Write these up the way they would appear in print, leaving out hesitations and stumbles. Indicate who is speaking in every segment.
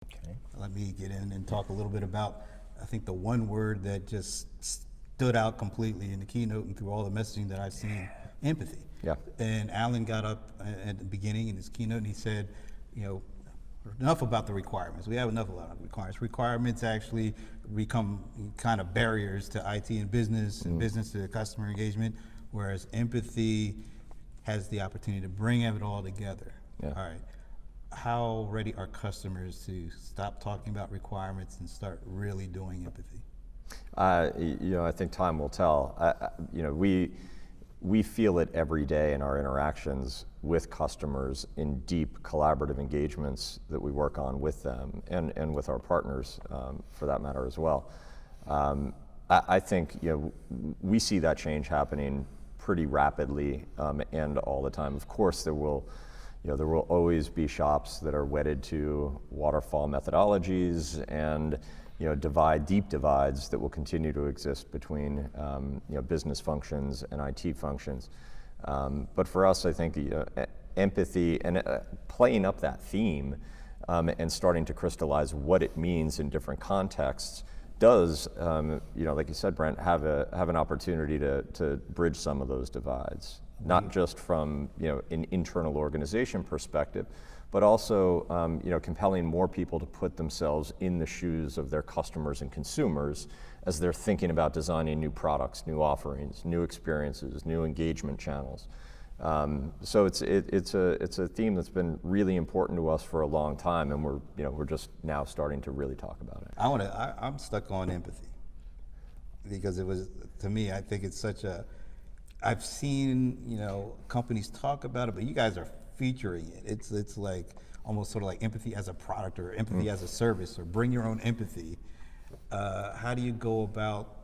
Speaker 1: Okay.
Speaker 2: Let me get in and talk a little bit about, I think the one word that just stood out completely in the keynote and through all the messaging that I've seen, empathy.
Speaker 1: Yeah.
Speaker 2: And Alan got up at the beginning in his keynote and he said, you know, enough about the requirements. We have enough about the requirements. Requirements actually become kind of barriers to IT and business to customer engagement, whereas empathy has the opportunity to bring it all together.
Speaker 1: Yeah.
Speaker 2: All right. How ready are customers to stop talking about requirements and start really doing empathy?
Speaker 1: I think time will tell. We feel it every day in our interactions with customers in deep collaborative engagements that we work on with them and with our partners, for that matter as well. I think we see that change happening pretty rapidly and all the time. Of course, there will always be shops that are wedded to waterfall methodologies and deep divides that will continue to exist between business functions and IT functions. But for us, I think empathy and playing up that theme and starting to crystallize what it means in different contexts does, like you said, Brent, have an opportunity to bridge some of those divides, not just from an internal organization perspective, but also compelling more people to put themselves in the shoes of their customers and consumers as they're thinking about designing new products, new offerings, new experiences, new engagement channels. So it's a theme that's been really important to us for a long time, and we're just now starting to really talk about it.
Speaker 2: I'm stuck on empathy because it was, to me, I think it's such a, I've seen companies talk about it, but you guys are featuring it. It's like almost sort of like empathy as a product or empathy as a service or bring your own empathy. How do you go about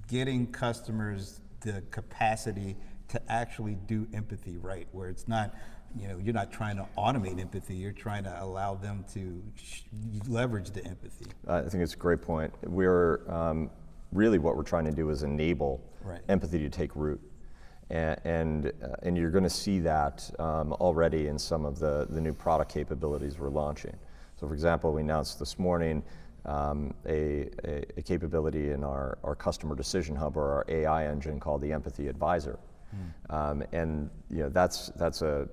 Speaker 2: getting customers the capacity to actually do empathy right, where it's not, you're not trying to automate empathy, you're trying to allow them to leverage the empathy?
Speaker 1: I think it's a great point. We're really what we're trying to do is enable empathy to take root. And you're going to see that already in some of the new product capabilities we're launching. So for example, we announced this morning a capability in our customer decision hub or our AI engine called the Empathy Advisor. And that's a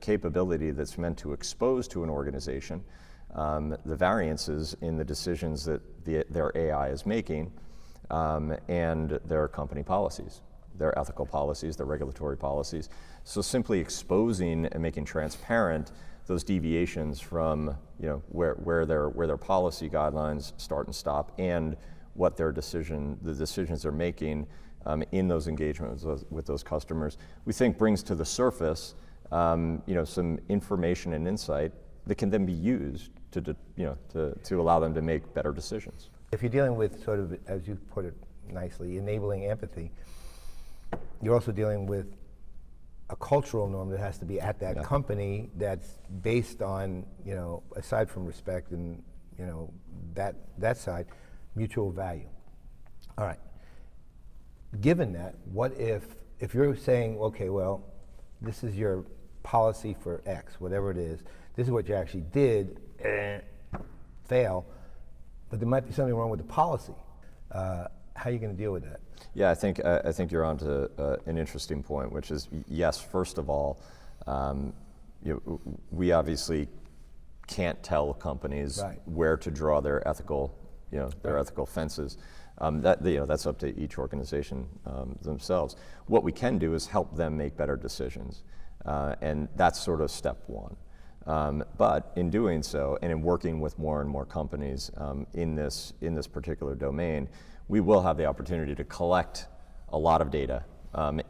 Speaker 1: capability that's meant to expose to an organization the variances in the decisions that their AI is making and their company policies, their ethical policies, their regulatory policies. So simply exposing and making transparent those deviations from where their policy guidelines start and stop and what the decisions they're making in those engagements with those customers, we think brings to the surface some information and insight that can then be used to allow them to make better decisions.
Speaker 3: If you're dealing with sort of, as you put it nicely, enabling empathy, you're also dealing with a cultural norm that has to be at that company that's based on, aside from respect and, that side, mutual value. All right. Given that, what if you're saying, okay, well, this is your policy for X, whatever it is, this is what you actually did, fail, but there might be something wrong with the policy. How are you going to deal with that?
Speaker 1: Yeah, I think you're onto an interesting point, which is, yes, first of all, we obviously can't tell companies where to draw their ethical fences. That's up to each organization themselves. What we can do is help them make better decisions, and that's sort of step one. But in doing so, and in working with more and more companies in this particular domain, we will have the opportunity to collect a lot of data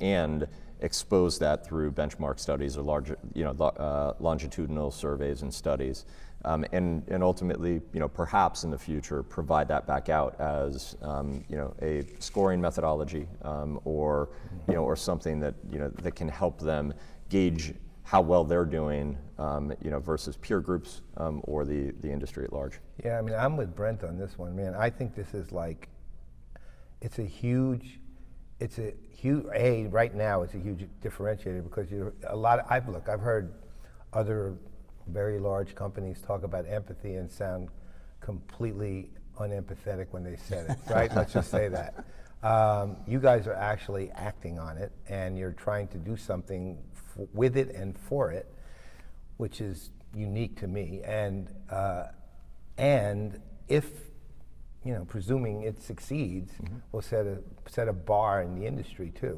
Speaker 1: and expose that through benchmark studies or larger, longitudinal surveys and studies, and ultimately, perhaps in the future, provide that back out as a scoring methodology or something that that can help them gauge how well they're doing, versus peer groups or the industry at large.
Speaker 3: Yeah, I mean, I'm with Brent on this one, man. I think this is like, right now it's a huge differentiator because I've heard other very large companies talk about empathy and sound completely unempathetic when they said it, right? Let's just say that. You guys are actually acting on it, and you're trying to do something with it and for it, which is unique to me. And if, presuming it succeeds, will set a bar in the industry too.